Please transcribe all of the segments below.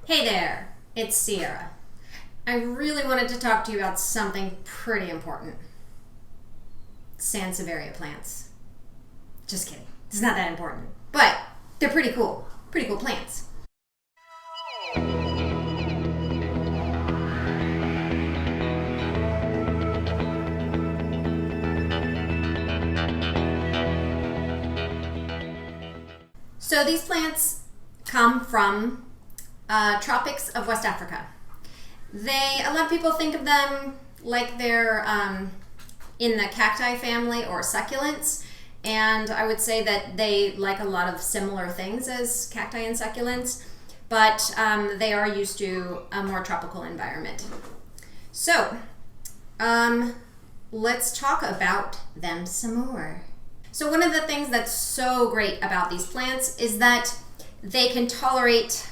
Hey there, it's Sierra. I really wanted to talk to you about something pretty important. Sansevieria plants. Just kidding, it's not that important, but they're pretty cool plants. So these plants come from tropics of West Africa. A lot of people think of them like they're in the cacti family or succulents, and I would say that they like a lot of similar things as cacti and succulents, but they are used to a more tropical environment. So let's talk about them some more. So one of the things that's so great about these plants is that they can tolerate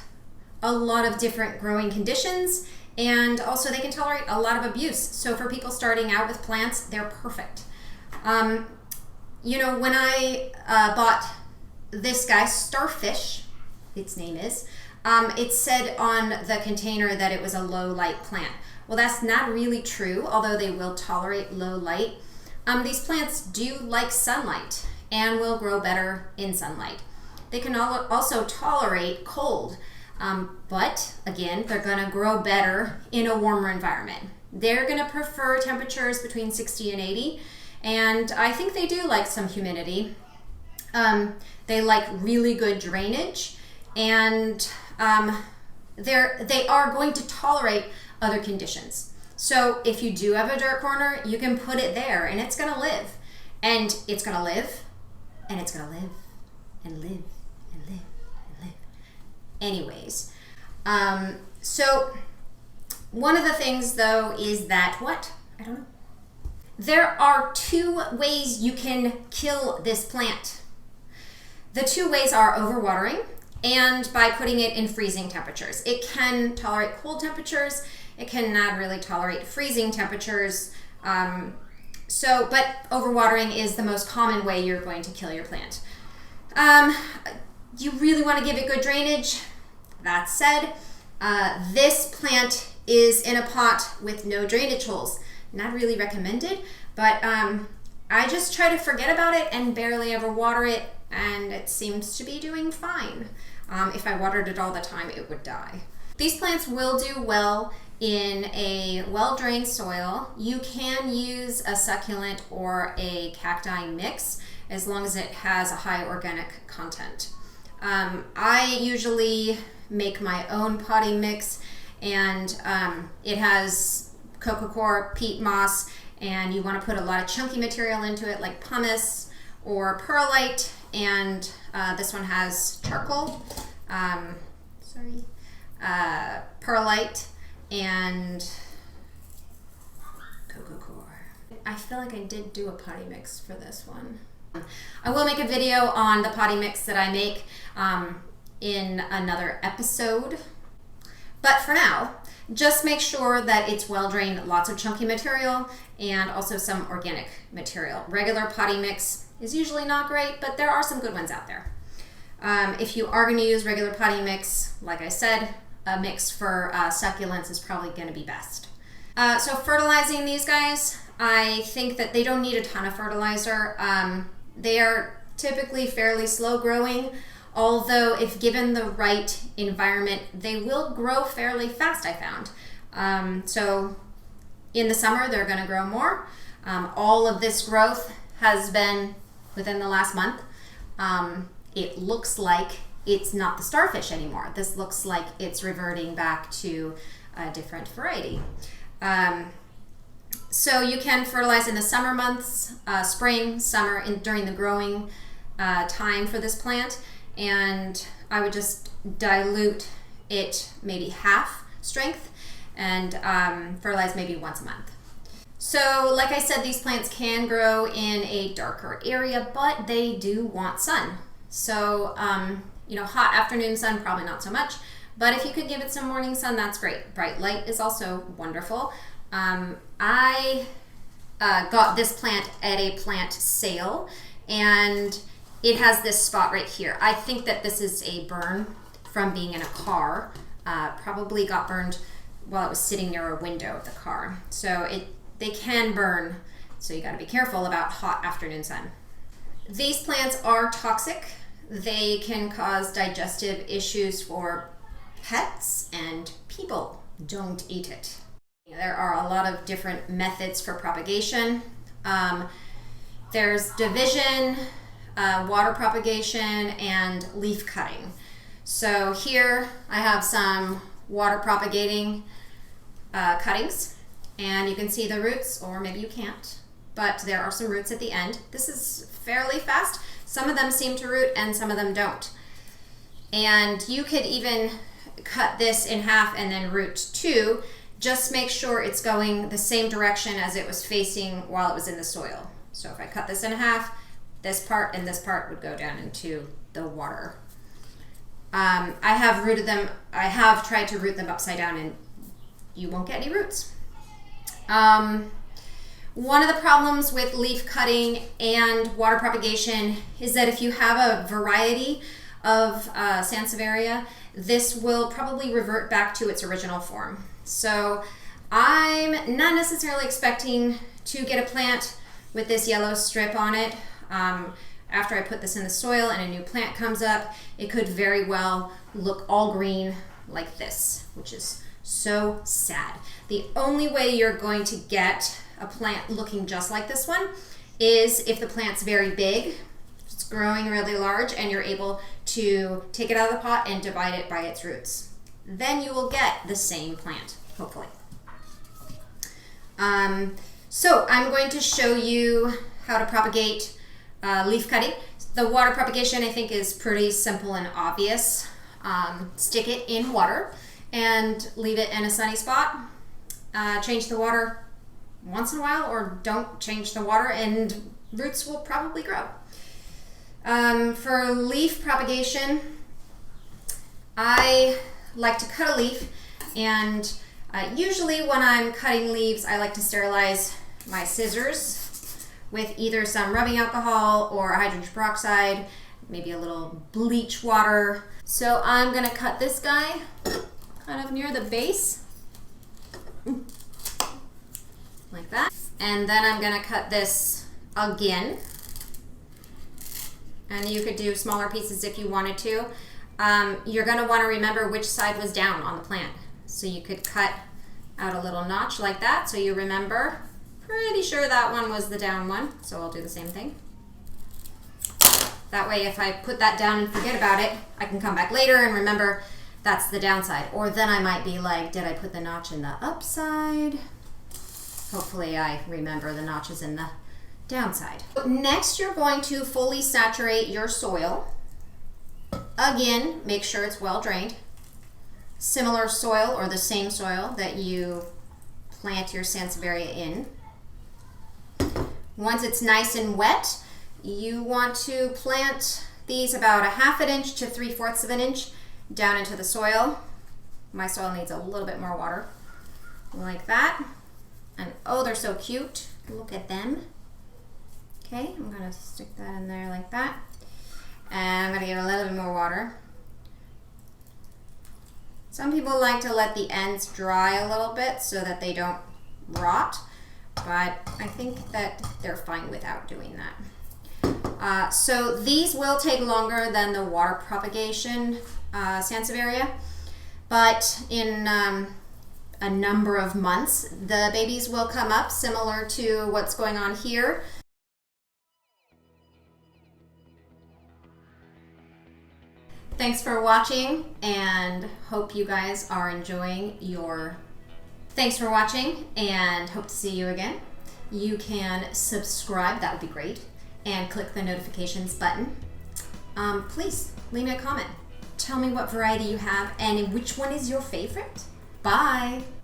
a lot of different growing conditions, and also they can tolerate a lot of abuse. So for people starting out with plants, they're perfect. When I bought this guy, Starfish, its name is, it said on the container that it was a low light plant. Well, that's not really true, although they will tolerate low light. These plants do like sunlight and will grow better in sunlight. They can also tolerate cold, but again, they're going to grow better in a warmer environment. They're going to prefer temperatures between 60 and 80, and I think they do like some humidity. They like really good drainage, and they are going to tolerate other conditions. So if you do have a dirt corner, you can put it there and it's going to live. And it's going to live, and it's going to live, and live, and live, and live. Anyways, so one of the things though is that, I don't know. There are two ways you can kill this plant. The two ways are overwatering and by putting it in freezing temperatures. It can tolerate cold temperatures. It cannot really tolerate freezing temperatures. But overwatering is the most common way you're going to kill your plant. You really want to give it good drainage. That said, this plant is in a pot with no drainage holes. Not really recommended, but I just try to forget about it and barely ever water it, and it seems to be doing fine. If I watered it all the time, it would die. These plants will do well in a well-drained soil. You can use a succulent or a cacti mix as long as it has a high organic content. I usually make my own potting mix, and it has coco coir, peat moss, and you want to put a lot of chunky material into it like pumice or perlite, and this one has charcoal, perlite, and coco coir. I feel like I did do a potty mix for this one. I will make a video on the potty mix that I make in another episode. But for now, just make sure that it's well drained, lots of chunky material, and also some organic material. Regular potty mix is usually not great, but there are some good ones out there. If you are going to use regular potty mix, like I said, a mix for succulents is probably going to be best. So fertilizing these guys, I think that they don't need a ton of fertilizer. They are typically fairly slow growing, although if given the right environment, they will grow fairly fast, I found. So in the summer, they're going to grow more. All of this growth has been within the last month. It looks like it's not the starfish anymore. This looks like it's reverting back to a different variety. So you can fertilize in the summer months, spring, summer, during the growing time for this plant. And I would just dilute it maybe half strength and fertilize maybe once a month. So like I said, these plants can grow in a darker area, but they do want sun. So, hot afternoon sun, probably not so much, but if you could give it some morning sun, that's great. Bright light is also wonderful. I got this plant at a plant sale, and it has this spot right here. I think that this is a burn from being in a car. probably got burned while it was sitting near a window of the car. So they can burn, so you gotta be careful about hot afternoon sun. These plants are toxic. They can cause digestive issues for pets and people. Don't eat it. There are a lot of different methods for propagation. There's division, water propagation, and leaf cutting. So here I have some water propagating cuttings, and you can see the roots, or maybe you can't, but there are some roots at the end. This is fairly fast. Some of them seem to root and some of them don't. And you could even cut this in half and then root too. Just make sure it's going the same direction as it was facing while it was in the soil. So if I cut this in half, this part and this part would go down into the water. I have tried to root them upside down and you won't get any roots. One of the problems with leaf cutting and water propagation is that if you have a variety of Sansevieria, this will probably revert back to its original form. So I'm not necessarily expecting to get a plant with this yellow strip on it. After I put this in the soil and a new plant comes up, it could very well look all green like this, which is so sad. The only way you're going to get a plant looking just like this one is if the plant's very big, it's growing really large, and you're able to take it out of the pot and divide it by its roots. Then you will get the same plant, hopefully. So I'm going to show you how to propagate leaf cutting. The water propagation, I think, is pretty simple and obvious. Stick it in water and leave it in a sunny spot. Change the water once in a while, or don't change the water, and roots will probably grow. For leaf propagation, I like to cut a leaf, and usually when I'm cutting leaves, I like to sterilize my scissors with either some rubbing alcohol or hydrogen peroxide, maybe a little bleach water. So I'm gonna cut this guy kind of near the base, like that. And then I'm gonna cut this again. And you could do smaller pieces if you wanted to. You're gonna wanna remember which side was down on the plant. So you could cut out a little notch like that so you remember. Pretty sure that one was the down one, so I'll do the same thing. That way if I put that down and forget about it, I can come back later and remember that's the downside. Or then I might be like, did I put the notch in the upside? Hopefully I remember the notches in the downside. Next, you're going to fully saturate your soil. Again, make sure it's well drained. Similar soil or the same soil that you plant your Sansevieria in. Once it's nice and wet, you want to plant these about 1/2 inch to 3/4 of an inch down into the soil. My soil needs a little bit more water, like that. And oh, they're so cute. Look at them. Okay, I'm gonna stick that in there like that. And I'm gonna give it a little bit more water. Some people like to let the ends dry a little bit so that they don't rot, but I think that they're fine without doing that. So these will take longer than the water propagation Sansevieria, but in a number of months, the babies will come up similar to what's going on here. Thanks for watching, and hope you guys are enjoying your... Thanks for watching, and hope to see you again. You can subscribe, that would be great, and click the notifications button. Please, leave me a comment. Tell me what variety you have and which one is your favorite. Bye!